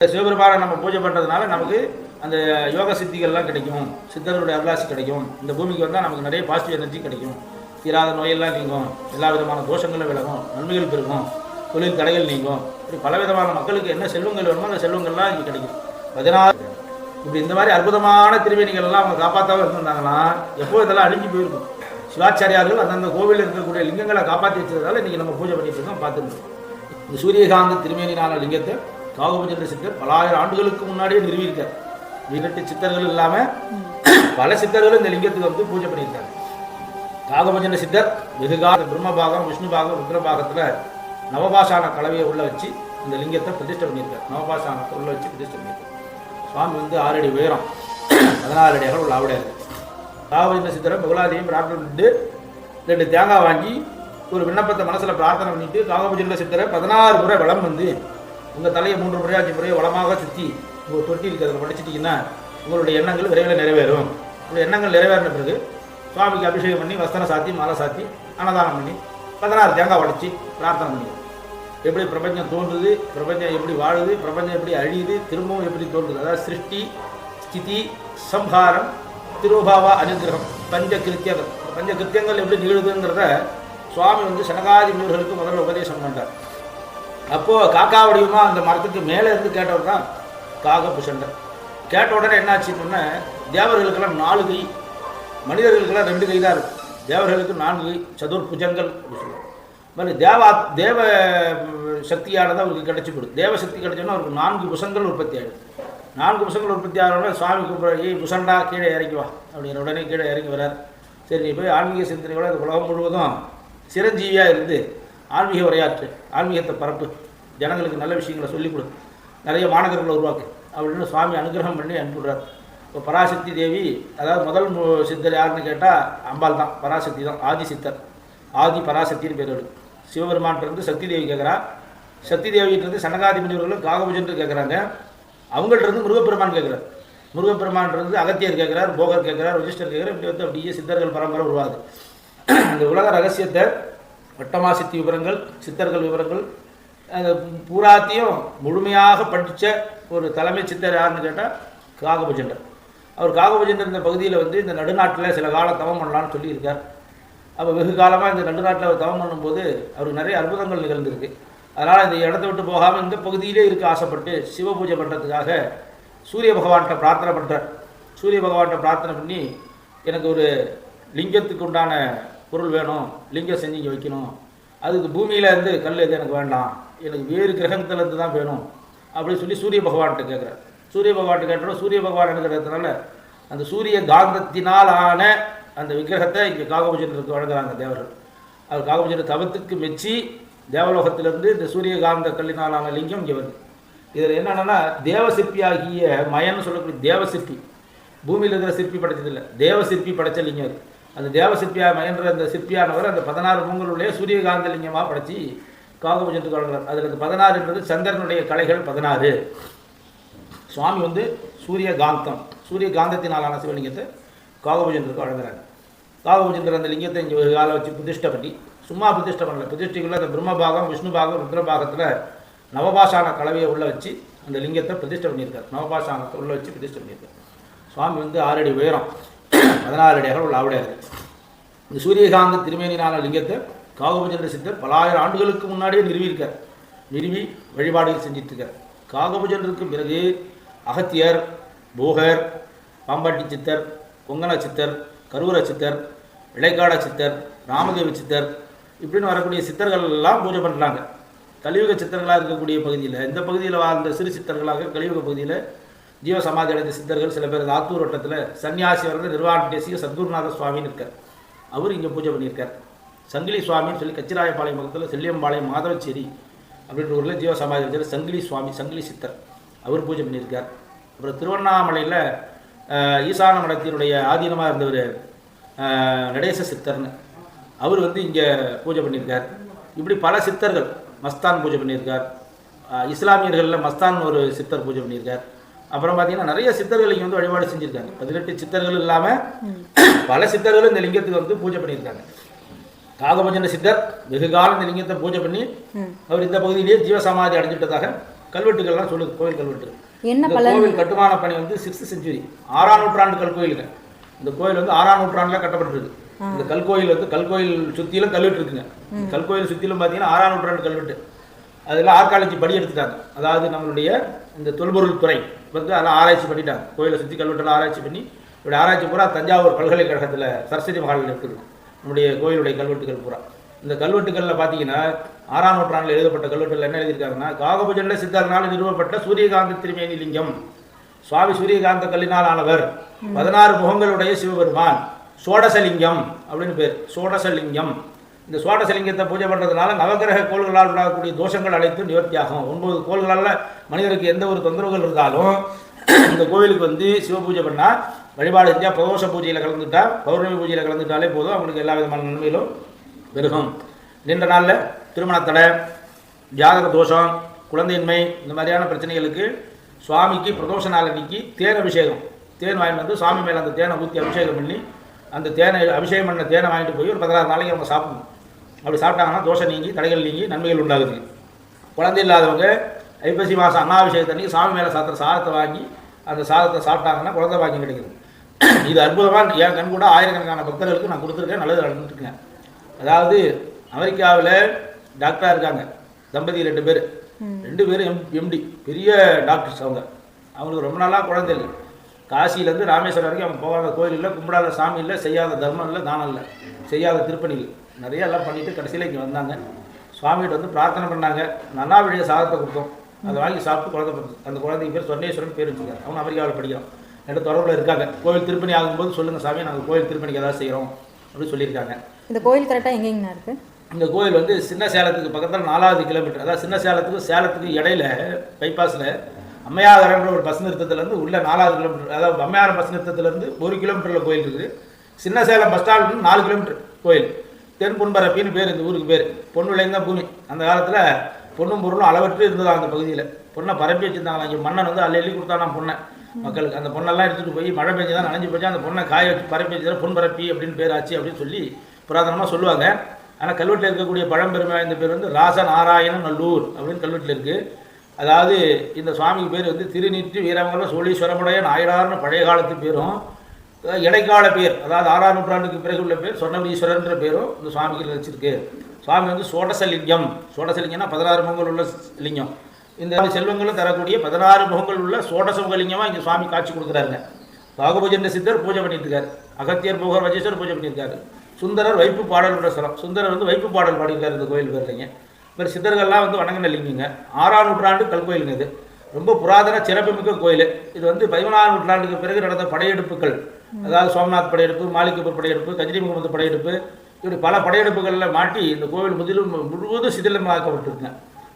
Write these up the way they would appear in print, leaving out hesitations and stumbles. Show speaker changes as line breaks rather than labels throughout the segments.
சிவபெருமானை நம்ம பூஜை பண்ணுறதுனால நமக்கு அந்த யோக சித்திகள்லாம் கிடைக்கும், சித்தர்களுடைய அருளாசி கிடைக்கும். இந்த பூமிக்கு வந்தால் நமக்கு நிறைய பாசிட்டிவ் எனர்ஜி கிடைக்கும், தீராத நோயெல்லாம் நீங்கும், எல்லா விதமான தோஷங்களும் விலகும், நன்மைகள் பெருகும், தொழில் தடைகள் நீங்கும். இப்படி பலவிதமான மக்களுக்கு என்ன செல்வங்கள் வேணுமோ அந்த செல்வங்கள்லாம் இங்கே கிடைக்கும். 16 இப்படி இந்த மாதிரி அற்புதமான திருவேணிகள்லாம் அவங்க காப்பாற்றாமல் இருந்திருந்தாங்கன்னா எப்போ இதெல்லாம் அழிஞ்சு போயிருக்கும். சிவாச்சாரியார்கள் அந்தந்த கோவிலில் இருக்கக்கூடிய லிங்கங்களை காப்பாற்றி வச்சதால இன்றைக்கி நம்ம பூஜை பண்ணிட்டு இருக்கோம். பார்த்துருக்கோம். இந்த சூரியகாந்த திருமேனியான லிங்கத்தை காகபுஜன்ற சித்தர் பல ஆயிரம் ஆண்டுகளுக்கு முன்னாடியே நிறுவியிருக்கார். 18 சித்தர்கள் இல்லாமல் பல சித்தர்களும் இந்த லிங்கத்துக்கு வந்து பூஜை பண்ணியிருக்காங்க. காகபுஜன்ற சித்தர் வெகுகால பிரம்மபாகம், விஷ்ணுபாகம், ருத்ரபாகத்தில் நவபாஷான கலவையை உள்ள வச்சு இந்த லிங்கத்தை பிரதிஷ்டை பண்ணியிருக்கார். நவபாஷானத்தை உள்ள வச்சு பிரதிஷ்டை பண்ணியிருக்கார். சுவாமி வந்து 6 அடி உயரம், 14 அடி அகலம் உள்ள ஆவுடையார். காகபுஜன்ற சித்தரை பகுலாதையும் பிரார்த்தனை பண்ணிட்டு 2 தேங்காய் வாங்கி ஒரு விண்ணப்பத்தை மனசில் பிரார்த்தனை பண்ணிட்டு காகபுஜன்ற சித்தரை 16 முறை வளம் வந்து உங்கள் தலையை 3 முறை 5 முறையை வளமாக சுற்றி உங்கள் தொட்டி இருக்கிறத படிச்சிட்டிங்கன்னா உங்களுடைய எண்ணங்கள் விரைவில் நிறைவேறும். உங்களுடைய எண்ணங்கள் நிறைவேறின பிறகு சுவாமிக்கு அபிஷேகம் பண்ணி வஸ்திரம் சாத்தி மாலை சாத்தி அன்னதானம் பண்ணி 16 தேங்காய் உடைச்சி பிரார்த்தனை பண்ணி எப்படி பிரபஞ்சம் தோன்றுது, பிரபஞ்சம் எப்படி வாழுது, பிரபஞ்சம் எப்படி அழியுது, திரும்பவும் எப்படி தோன்றுது, அதாவது சிருஷ்டி ஸ்திதி சம்ஹாரம் திருபாவா அனுகிரகம் பஞ்சகிருத்தியங்கள் எப்படி நிகழுதுங்கிறத சுவாமி வந்து சனகாதி முனிவர்களுக்கு முதல்ல உபதேசம் பண்ணுறார். அப்போது காக்கா வடிவமாக அந்த மரத்துக்கு மேலே இருந்து கேட்டவர் தான் காகபுஷண்டர். கேட்ட உடனே என்னாச்சுன்னா தேவர்களுக்கெல்லாம் 4 கை, மனிதர்களுக்கெல்லாம் 2 கை தான் இருக்குது. தேவர்களுக்கு 4 கை, சதுர்புஜங்கள் அப்படின்னு சொல்லுவாங்க. மாதிரி தேவ சக்தியானது அவருக்கு கிடைச்சி போடுது. தேவ சக்தி கிடைச்சோன்னா அவருக்கு 4 புஷங்கள் உற்பத்தி ஆகிடுது. 4 புஷங்கள் உற்பத்தி ஆகிறோன்னா சுவாமி கூப்பிட்ற புஷண்டா கீழே இறங்கி வா அப்படிங்கிற உடனே கீழே இறங்கி வரார். சரி நீ போய் ஆன்மீக சிந்தனையோட அந்த உலகம் முழுவதும் சிரஞ்சீவியாக இருந்து ஆன்மீக உரையாற்று, ஆன்மீகத்தை பரப்பு, ஜனங்களுக்கு நல்ல விஷயங்களை சொல்லிக் கொடு, நிறைய மாணவர்களை உருவாக்கு அப்படின்னு சுவாமி அனுகிரகம் பண்ணி அனுப்பிடுறார். இப்போ பராசக்தி தேவி, அதாவது முதல் சித்தர் யாருன்னு கேட்டால் அம்பாள் தான், பராசக்தி தான், ஆதி சித்தர், ஆதி பராசக்தின்னு பேர். சிவபெருமான்ட்டு சக்தி தேவி கேட்குறா, சக்தி தேவியிட்டிருந்து சனகாதி முனிவர்களும் காகபுஜன்று கேட்குறாங்க. அவங்கள்ட்ட முருகப்பெருமான் கேட்குறார், முருகப்பெருமான் அகத்தியர் கேட்குறார், போகர் கேட்குறார், வசிஷ்டர் கேட்குறார். இப்படி வந்து அப்படியே சித்தர்கள் பரம்பரை உருவாது. அந்த உலக ரகசியத்தை வட்டமா சித்தி விவரங்கள், சித்தர்கள் விவரங்கள் பூராத்தையும் முழுமையாக படித்த ஒரு தலைமை சித்தர் யாருன்னு கேட்டால் காகபுஜண்டர். அவர் காகபுஜண்டர் இந்த பகுதியில் வந்து இந்த நடுநாட்டில் சில காலம் தவம் பண்ணலான்னு சொல்லியிருக்கார். அப்போ வெகு காலமாக இந்த நடுநாட்டில் அவர் தவம் பண்ணும்போது அவருக்கு நிறைய அற்புதங்கள் நிகழ்ந்திருக்கு. அதனால் இந்த இடத்த விட்டு போகாமல் இந்த பகுதியிலே இருக்க ஆசைப்பட்டு சிவ பூஜை பண்ணுறதுக்காக சூரிய பகவான்கிட்ட பிரார்த்தனை பண்ணுறார். சூரிய பகவான்கிட்ட பிரார்த்தனை பண்ணி எனக்கு ஒரு லிங்கத்துக்கு உண்டான பொருள் வேணும், லிங்கம் செஞ்சு இங்கே வைக்கணும், அதுக்கு பூமியில் இருந்து கல் எது எனக்கு வேண்டாம், எனக்கு வேறு கிரகத்திலேருந்து தான் வேணும் அப்படின்னு சொல்லி சூரிய பகவான்கிட்ட கேட்குறார். சூரிய பகவான்கிட்ட கேட்டோம். சூரிய பகவான் இருக்கிறதுனால அந்த சூரிய காந்தத்தினால் ஆன அந்த விக்கிரகத்தை இங்கே காகபுஜனுக்கு வழங்குறாங்க தேவர்கள். அது காகபுஜன் தவத்துக்கு மெச்சி தேவலோகத்திலிருந்து இந்த சூரிய காந்த கல்லினாலான லிங்கம் இங்கே வருது. இதில் என்னென்னா தேவசிற்பியாகிய மயன்னு சொல்லக்கூடிய தேவசிற்பி, பூமியில் இருக்கிற சிற்பி படைச்சதில்லை, தேவசிற்பி படைச்ச லிங்கம் அது. அந்த தேவசிற்பியாக மயன்ற அந்த சிற்பியானவர் அந்த 16 பூங்களுடைய சூரியகாந்த லிங்கமாக படைச்சி காகபுஜனுக்கு வழங்குறார். அதில் அந்த 16 என்பது சந்திரனுடைய கலைகள் 16. சுவாமி வந்து சூரிய காந்தத்தினாலான சிவலிங்கத்தை காகபுஜனுக்கு வழங்குறாங்க. காகபுஜன் அந்த லிங்கத்தை இங்கே ஒரு காலம் வச்சு பிரதிஷ்டை பண்ணி, சும்மா பிரதிஷ்டை பண்ணல, பிரதிஷ்டைக்குள்ள அந்த பிரம்மபாகம், விஷ்ணுபாகம், ருத்ரபாகத்தில் நவபாஷான கலவையை உள்ள வச்சு அந்த லிங்கத்தை பிரதிஷ்டை பண்ணியிருக்கார். நவபாஷானத்தை உள்ள வச்சு பிரதிஷ்டை பண்ணியிருக்கார். சுவாமி வந்து 6 அடி உயரம், 14 அடி அகலம் உள்ள ஆவுடையார். இந்த சூரியகாந்த திருமேனியான லிங்கத்தை காகபுஜன்ற சித்தர் பல ஆயிரம் ஆண்டுகளுக்கு முன்னாடியே நிறுவியிருக்கார். நிறுவி வழிபாடுகள் செஞ்சிட்ருக்கார். காகபுஜன்றுக்கு பிறகு அகத்தியர், போகர், பாம்பாட்டி சித்தர், கொங்கண சித்தர், கருவூர சித்தர், இளைக்காட சித்தர், ராமதேவ சித்தர் இப்படின்னு வரக்கூடிய சித்தர்கள் எல்லாம் பூஜை பண்ணுறாங்க. கலியுக சித்தர்களாக இருக்கக்கூடிய பகுதியில், இந்த பகுதியில் வாழ்ந்த சிறு சித்தர்களாக கலியுக பகுதியில் ஜீவ சமாதி அடைந்த சித்தர்கள் சில பேர் ஆத்தூர் வட்டத்தில் சன்னியாசி வந்து நிர்வாண தேசிய சத்குருநாத சுவாமின்னு இருக்கார். அவர் இங்கே பூஜை பண்ணியிருக்கார். சங்கிலி சுவாமின்னு சொல்லி கச்சிராயப்பாளையம் பக்கத்தில் செல்லியம்பாளையம் மாதவச்சேரி அப்படின்ற ஊரில் ஜீவ சமாதி அடைஞ்ச சங்கிலி சுவாமி, சங்கிலி சித்தர், அவர் பூஜை பண்ணியிருக்கார். அப்புறம் திருவண்ணாமலையில் ஈசான மடத்தினுடைய ஆதீனமாக இருந்தவர் நடேச சித்தர்னு, அவர் வந்து இங்கே பூஜை பண்ணியிருக்கார். இப்படி பல சித்தர்கள், மஸ்தான் பூஜை பண்ணியிருக்கார். இஸ்லாமியர்களில் மஸ்தான் ஒரு சித்தர் பூஜை பண்ணியிருக்கார். அப்புறம் பார்த்தீங்கன்னா நிறைய சித்தர்கள் இங்கே வந்து வழிபாடு செஞ்சுருக்காங்க. 18 சித்தர்கள் இல்லாமல் பல சித்தர்களும் இந்த லிங்கத்துக்கு வந்து பூஜை பண்ணியிருக்காங்க. காகபுஜன சித்தர் வெகு காலம் இந்த லிங்கத்தை பூஜை பண்ணி அவர் இந்த பகுதியிலேயே ஜீவசமாதி அடைஞ்சிட்டதாக கல்வெட்டுகள்லாம் சொல்லுது, கோவில் கல்வெட்டு.
என்ன
கோவில் கட்டுமான பணி வந்து 6th செஞ்சுரி 6ஆம் நூற்றாண்டு கல்கோயிலுங்க. இந்த கோயில் வந்து 6ஆம் நூற்றாண்டுல கட்டப்பட்டிருக்கு. இந்த கல்கோயில் வந்து கல்கோயில் சுற்றிலும் கல்வெட்டு இருக்குங்க. கல்கோயில் சுற்றிலும் பார்த்தீங்கன்னா 6ஆம் நூற்றாண்டு கல்வெட்டு. அதெல்லாம் ஆர்காலஜி படி எடுத்துட்டாங்க. அதாவது நம்மளுடைய இந்த தொல்பொருள் துறை வந்து அதெல்லாம் ஆராய்ச்சி பண்ணிட்டாங்க. கோயிலை சுற்றி கல்வெட்டெல்லாம் ஆராய்ச்சி பண்ணி இப்படி ஆராய்ச்சி பூரா தஞ்சாவூர் பல்கலைக்கழகத்தில் சரஸ்வதி மகாலில் இருக்குது நம்முடைய கோயிலுடைய கல்வெட்டுகள் பூரா. இந்த கல்வெட்டுகளில் பார்த்தீங்கன்னா 6ஆம் நூற்றாண்டில் எழுதப்பட்ட கல்வெட்டுகள் என்ன எழுதியிருக்காங்கன்னா, காகபுஜண்ட சித்தர்னால் நிறுவப்பட்ட சூரியகாந்த திருமேனி லிங்கம், சுவாமி சூரியகாந்த கல்லினால் ஆனவர், 16 முகங்களுடைய சிவபெருமான், சோடசலிங்கம் அப்படின்னு பேர், சோடசலிங்கம். இந்த சோடசலிங்கத்தை பூஜை பண்ணுறதுனால நவகிரக கோள்களால் உண்டாகக்கூடிய தோஷங்கள் அனைத்தும் நிவர்த்தியாகும். 9 கோள்களால் மனிதருக்கு எந்த ஒரு தொந்தரவுகள் இருந்தாலும் இந்த கோவிலுக்கு வந்து சிவ பூஜை பண்ணால் வழிபாடு செஞ்சால், பிரதோஷ பூஜையில் கலந்துட்டா, பௌர்ணமி பூஜையில் கலந்துட்டாலே போதும், அவங்களுக்கு எல்லா விதமான நன்மையிலும் பெருகும். நீண்ட நாளில் திருமண தடை, ஜாதக தோஷம், குழந்தையின்மை, இந்த மாதிரியான பிரச்சனைகளுக்கு சுவாமிக்கு பிரதோஷ நாள் அன்னைக்கு தேன் அபிஷேகம், தேன் வாங்கிட்டு வந்து சுவாமி மேலே அந்த தேனை ஊற்றி அபிஷேகம் பண்ணி அந்த தேனை அபிஷேகம் பண்ண தேனை வாங்கிட்டு போய் ஒரு 16 நாளைக்கு அவங்க சாப்பிடணும். அப்படி சாப்பிட்டாங்கன்னா தோஷம் நீங்கி, தடைகள் நீங்கி, நன்மைகள் உண்டாகுது. குழந்தை இல்லாதவங்க ஐப்பசி மாதம் அன்னாபிஷேகத்தன்னைக்கு சாமி மேலே சாத்திர சாதத்தை வாங்கி அந்த சாதத்தை சாப்பிட்டாங்கன்னா குழந்தை பாக்கியம் கிடைக்குது. இது அற்புதமாக என் கண் கூட ஆயிரக்கணக்கான பக்தர்களுக்கு நான் கொடுத்துருக்கேன், நல்லது நடந்துட்டுருக்கேன். அதாவது அமெரிக்காவில் டாக்டராக இருக்காங்க தம்பதி 2 பேர், 2 பேரும் எம்டி, பெரிய டாக்டர்ஸ். அவங்களுக்கு ரொம்ப நாளாக குழந்தை இல்லை. காசியிலேருந்து ராமேஸ்வரம் வரைக்கும் அவங்க போகாத கோயில் இல்லை, கும்பிடாத சாமி இல்லை, செய்யாத தர்மம் இல்லை, தானம் இல்லை, செய்யாத திருப்பணி இல்லை, நிறைய எல்லாம் பண்ணிவிட்டு கடைசியில் இங்கே வந்தாங்க. சுவாமிகிட்ட வந்து பிரார்த்தனை பண்ணாங்க. நன்னாவிடைய சாதத்தை கொடுத்தோம், அதை வாங்கி சாப்பிட்டு குழந்தை பிறகு. அந்த குழந்தைக்கு பேர் சொர்ணேஸ்வரன் பேர் வச்சுருக்காங்க. அவங்க அமெரிக்காவில் படிக்கிறோம், என்கிட்ட தொடர்பில் இருக்காங்க. கோவில் திருப்பணி ஆகும்போது சொல்லுங்கள் சாமி, நாங்கள் கோவில் திருப்பணிக்கு ஏதாவது செய்கிறோம் அப்படின்னு சொல்லியிருக்காங்க.
இந்த கோயில் கரெக்டாக எங்கேங்கண்ணா இருக்குது? இந்த
கோயில் வந்து சின்ன சேலத்துக்கு பக்கத்தில் 4வது கிலோமீட்டர், அதாவது சின்ன சேலத்துக்கு இடையில பைபாஸில் அம்மையாகரன்ற ஒரு பஸ் நிறுத்தத்துலேருந்து உள்ள 4வது கிலோமீட்டர், அதாவது அம்மையாரம் பஸ் நிறுத்தத்துலேருந்து 1 கிலோமீட்டரில் கோயில் இருக்குது. சின்ன சேலம் பஸ் ஸ்டாண்ட் 4 கிலோமீட்டர் கோயில். தென் பொன்பரப்பின்னு பேர் இந்த ஊருக்கு பேர். பொண்ணு விளைந்த பூமி. அந்த காலத்தில் பொண்ணும் பொருளும் அளவற்று இருந்ததா அந்த பகுதியில். பொண்ணை பரப்பி வச்சுருந்தாங்களா. இங்கே மன்னன் வந்து அள்ளி கொடுத்தானா பொண்ணை மக்களுக்கு. அந்த பொண்ணெல்லாம் எடுத்துகிட்டு போய் மழை பெஞ்சு தான் நனைஞ்சு போச்சு, அந்த பொண்ணை காய வச்சு பரப்பி வச்சு பொன் பரப்பி அப்படின்னு பேர் ஆச்சு அப்படின்னு சொல்லி புராதனமாக சொல்லுவாங்க. ஆனால் கல்வெட்டில் இருக்கக்கூடிய பழம்பெருமை வாய்ந்த பேர் வந்து ராசநாராயண நல்லூர் அப்படின்னு கல்வெட்டில் இருக்குது. அதாவது இந்த சுவாமிக்கு பேர் வந்து திருநீற்று வீரமங்கலம் சோழீஸ்வரமுடைய நாயனார்னு பழைய காலத்து பேரும், இடைக்கால பேர் அதாவது 6ஆம் நூற்றாண்டுக்கு பிறகு உள்ள பேர் சொர்ணவீஸ்வரன்ற பேரும் இந்த சுவாமிக்கு வச்சிருக்கு. சுவாமி வந்து சோடசலிங்கம், சோடசலிங்கம்னா 16 முகங்கள் உள்ள லிங்கம். இந்த செல்வங்களும் தரக்கூடிய 16 முகங்கள் உள்ள சோடசமுகலிங்கமாக இங்கே சுவாமி காட்சி கொடுக்குறாருங்க. காகபூஜண்ட சித்தர் பூஜை பண்ணிட்டு இருக்காரு, அகத்தியர் போகர் வஜேஸ்வர் பூஜை பண்ணியிருக்காரு, சுந்தரர் வைப்பு பாடல் உள்ள ஸ்தலம். சுந்தரர் வந்து வைப்பு பாடல் பாடியிருக்காரு இந்த கோயில் பேர்லைங்க. வேறு சித்தர்கள்லாம் வந்து வணங்கின லிங்கிங்க. 6ஆம் நூற்றாண்டு கல்கோயிலுங்க. இது ரொம்ப புராதன சிறப்புமிக்க கோயில். இது வந்து 11ஆம் நூற்றாண்டுக்கு பிறகு நடந்த படையெடுப்புகள், அதாவது சோம்நாத் படையெடுப்பு, மாலிகப்பூர் படையெடுப்பு, கஜினி முகமது படையெடுப்பு, இப்படி பல படையெடுப்புகளில் மாட்டி இந்த கோவில் முழுவதும் சிதிலமாக்கப்பட்டிருக்குங்க.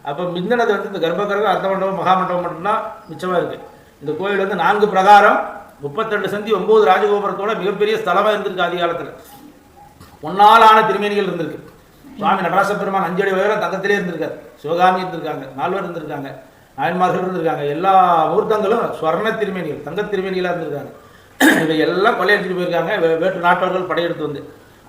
அப்போ மிந்தினது வந்து இந்த கர்ப்பகிரகம், அர்த்த மண்டபம், மகாமண்டபம் மட்டும்தான் மிச்சமாக இருக்குது. இந்த கோயில் வந்து 4 பிரகாரம், 32 சந்தி, 9 ராஜகோபுரத்தோட மிகப்பெரிய ஸ்தலமாக இருந்திருக்கு. ஆதி காலத்தில் பொன்னாலான திருமேனிகள் இருந்திருக்கு. சுவாமி நடராச பெருமான் 5 அடி உயரம் தங்கத்திலே இருந்திருக்காரு. சிவகாமி இருந்திருக்காங்க, 4 பேர் இருந்திருக்காங்க, நாயன்மார்கள் இருந்திருக்காங்க. எல்லா மூர்த்தங்களும் ஸ்வர்ண திருமேனிகள், தங்க திருமேனிகளாக இருந்திருக்காங்க. இவை எல்லாம் கொள்ளையடிச்சிட்டு போயிருக்காங்க வேற்று நாட்டவர்கள் படையெடுத்து வந்து.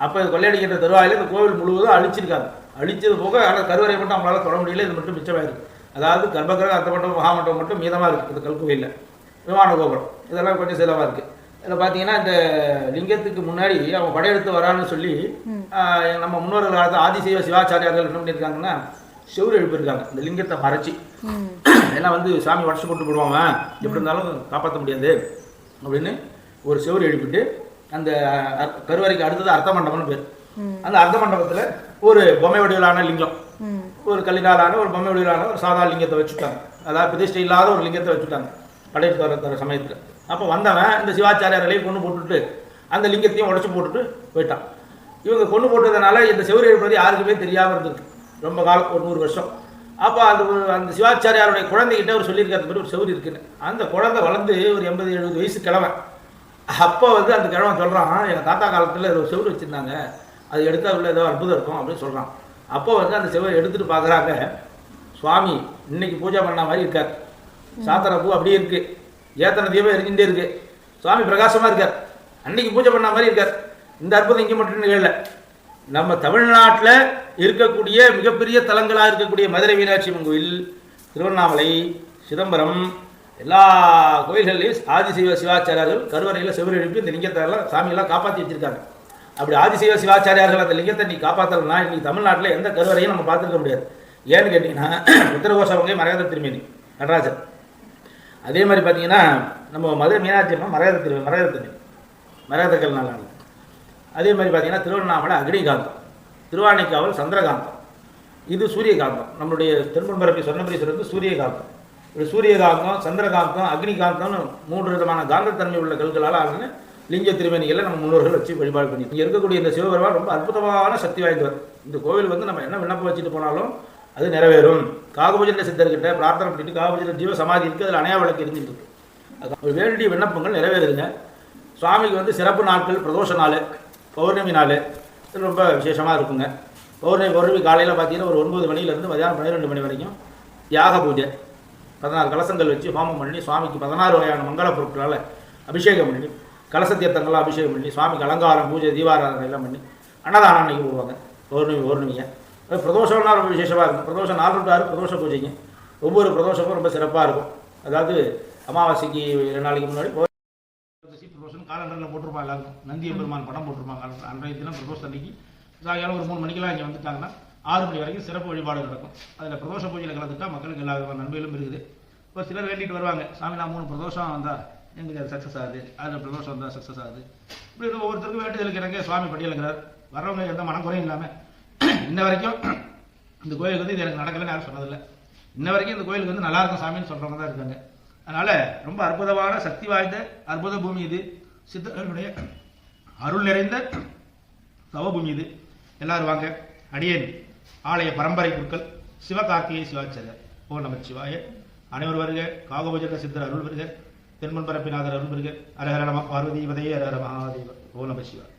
அப்போ கொள்ளையடிக்கின்ற தருவாயில் இந்த கோவில் முழுவதும் அழிச்சிருக்காங்க. அழிச்சது போக ஆனால் கருவறை மட்டும் அவங்களால தொட முடியல. இது மட்டும் மிச்சமாயிருக்கு. அதாவது கர்ப்பகிரகம், அர்த்த மண்டபம், மகாமண்டபம் மட்டும் மீதமாக இருக்குது இந்த கல்கோவிலில். விமான கோபுரம் இதெல்லாம் கொஞ்சம் செலவாக இருக்குது. இதில் பார்த்தீங்கன்னா இந்த லிங்கத்துக்கு முன்னாடி அவங்க படையெடுத்து வரான்னு சொல்லி நம்ம முன்னோர்கள் காலத்தில் ஆதிசைவ சிவாச்சாரியார்கள் என்ன பண்ணியிருக்காங்கன்னா செவ்வறு எழுப்பியிருக்காங்க. இந்த லிங்கத்தை மறைச்சி ஏன்னா வந்து சாமி உடச்சு போட்டு போடுவாங்க, எப்படி இருந்தாலும் காப்பாற்ற முடியாது அப்படின்னு ஒரு செவ்வறு எழுப்பிட்டு அந்த கருவறைக்கு அடுத்தது அர்த்த மண்டபம்னு பேர். அந்த அர்த்த மண்டபத்தில் ஒரு பொம்மை வடிவிலான லிங்கம், ஒரு கல்லினாலான ஒரு பொம்மை வடிவிலான ஒரு சாதா லிங்கத்தை வச்சுட்டாங்க. அதாவது பிரதிஷ்டை இல்லாத ஒரு லிங்கத்தை வச்சுட்டாங்க படையெடுத்து வர சமயத்தில். அப்போ வந்தவன் இந்த சிவாச்சாரியாரையும் கொண்டு போட்டுட்டு அந்த லிங்கத்தையும் உடச்சி போட்டுட்டு போயிட்டான். இவங்க கொண்டு போட்டதுனால இந்த செவ்வறு எழுப்புறது யாருக்குமே தெரியாமல் இருந்திருக்கு ரொம்ப காலம், ஒரு 100 வருஷம். அப்போ அந்த சிவாச்சாரியாருடைய குழந்தைகிட்ட அவர் சொல்லியிருக்காரு மாதிரி ஒரு செவ்வறு இருக்குன்னு. அந்த குழந்தை வளர்ந்து ஒரு 80-70 வயசு கிழமை. அப்போ வந்து அந்த கிழமை சொல்கிறான், எங்கள் தாத்தா காலத்தில் ஒரு செவ்வறு வச்சுருந்தாங்க, அது எடுத்தால் உள்ள ஏதோ அற்புதம் இருக்கும் அப்படின்னு சொல்கிறான். அப்போ வந்து அந்த செவ்வறை எடுத்துகிட்டு பார்க்குறாங்க, சுவாமி இன்னைக்கு பூஜை பண்ண மாதிரி இருக்கார். சாத்தன பூ அப்படியே இருக்குது, ஏத்தனை தீபம் எரிஞ்சுட்டே இருக்குது, சுவாமி பிரகாசமாக இருக்கார், அன்னைக்கு பூஜை பண்ண மாதிரி இருக்கார். இந்த அற்புதம் இங்கே மட்டும் இல்லை, நம்ம தமிழ்நாட்டில் இருக்கக்கூடிய மிகப்பெரிய தலங்களாக இருக்கக்கூடிய மதுரை மீனாட்சி அம்மன் கோயில், திருவண்ணாமலை, சிதம்பரம் எல்லா கோயில்கள்லையும் ஆதிசைவ சிவாச்சாரியார்கள் கருவறையில் செவ்வறு எழுப்பி இந்த லிங்கத்தை எல்லாம் சாமியெல்லாம் காப்பாற்றி வச்சிருக்காங்க. அப்படி ஆதிசைவ சிவாச்சாரியார்கள் அந்த லிங்கத்தை நீ காப்பாற்றலைன்னா இன்னைக்கு தமிழ்நாட்டில் எந்த கருவறையும் நம்ம பார்த்துருக்க முடியாது. ஏன்னு கேட்டிங்கன்னா உத்தரகோசவங்க மரகத திருமேனி நடராஜர். அதே மாதிரி பார்த்தீங்கன்னா நம்ம மதுரை மீனாட்சி அம்மா மரகத திருமேனி மரகதக்கல் நல்லா இருக்கும். அதே மாதிரி பார்த்தீங்கன்னா திருவண்ணாமலை அக்னிகாந்தம், திருவானைக்காவல் சந்திரகாந்தம், இது சூரியகாந்தம். நம்மளுடைய தென்பரப்பி சொன்னபுரீஸ்வரருக்கு சூரியகாந்தம். இப்படி சூரியகாந்தம், சந்திரகாந்தம், அக்னிகாந்தம்னு 3 விதமான காந்தத்தன்மை உள்ள கல்களால் ஆகின லிங்க திருமேனிகளை நம்ம முன்னோர்கள் வச்சு வழிபாடு பண்ணி இங்கே இருக்கக்கூடிய இந்த சிவபெருமான் ரொம்ப அற்புதமான சக்தி வாய்ந்தவர். இந்த கோவில் வந்து நம்ம என்ன விண்ணப்பம் வச்சுட்டு போனாலும் அது நிறைவேறும். காகபூஜன சித்தர்கிட்ட பிரார்த்தனை பண்ணிட்டு காகபூஜன ஜீவ சமாதி இருக்குது, அதில் அணையா விளக்கு எரிஞ்சிட்டு இருக்கு. அது வேண்டிய விண்ணப்பங்கள் நிறைவேறுதுங்க. சுவாமிக்கு வந்து சிறப்பு நாட்கள், பிரதோஷ நாள், பௌர்ணமி நாள் இது ரொம்ப விசேஷமாக இருக்குங்க. பௌர்ணமி காலையில் பார்த்தீங்கன்னா ஒரு 9 மணிலேருந்து மதியானம் 12 மணி வரைக்கும் யாக பூஜை, 16 கலசங்கள் வச்சு ஹோமம் பண்ணி சுவாமிக்கு 16 வகையான மங்கள பொருட்களால் அபிஷேகம் பண்ணி, கலச தீர்த்தங்கள்லாம் அபிஷேகம் பண்ணி சுவாமிக்கு அலங்காரம், பூஜை, தீபாராதனை எல்லாம் பண்ணி அன்னதானம் அன்னைக்கு போடுவாங்க. பௌர்ணமியை பிரதோஷம்னா ரொம்ப விசேஷமாக இருக்கும். பிரதோஷம் 4 to 6 பிரதோஷ பூஜைங்க. ஒவ்வொரு பிரதோஷமும் ரொம்ப சிறப்பாக இருக்கும். அதாவது அமாவாசைக்கு 2 நாளைக்கு முன்னாடி பிரதோஷம் காலண்டரில் போட்டிருப்பாங்க. எல்லாருக்கும் நந்திய பெருமான் படம் போட்டிருப்பாங்க. அன்றைய தினம் பிரதோஷம் அன்னைக்கு சாயங்காலம் ஒரு 3 மணிக்கெல்லாம் இங்கே வந்துட்டாங்கன்னா 6 மணி வரைக்கும் சிறப்பு வழிபாடு நடக்கும். அதில் பிரதோஷ பூஜையில் கலந்துட்டா மக்களுக்கு எல்லா விதமான நன்மையிலும் இருக்குது. இப்போ சிலர் வேண்டிட்டு வருவாங்க, சாமி நான் 3 பிரதோஷம் வந்தால் எங்களுக்கு அது சக்ஸஸ் ஆகுது, அதில் பிரதோஷம் வந்தால் சக்ஸஸ் ஆகுது. இப்படி ஒவ்வொருத்தருக்கும் வேண்டுதலுக்கு இறங்க சுவாமி பட்டியலுங்கிறார். வர்றவங்க எந்த மனக்குறையும் இல்லாமல் இன்ன வரைக்கும் இந்த கோயிலுக்கு வந்து இது எனக்கு நடக்கலைன்னு யாரும் சொன்னதில்லை. இன்ன வரைக்கும் இந்த கோயிலுக்கு வந்து நல்லா இருக்கும் சாமின்னு சொல்கிறவங்க தான் இருக்காங்க. அதனால் ரொம்ப அற்புதமான சக்தி வாய்ந்த அற்புத பூமி இது. சித்தர்களுடைய அருள் நிறைந்த தவபூமி இது. எல்லாரும் வாங்க. அடியேன் ஆலய பரம்பரை குருக்கள் சிவகார்த்திகை சிவாச்சாரியர். ஓ நமச்சிவாய. அனைவர் வருக. காகபூஜக சித்தர் அருள் வருக. தென்மன் பரப்பினாதர் அருள் வருக. ஹரஹர நம பார்வதி வதைய ஹரஹர மகாதேவ. ஓ நமச்சிவாய.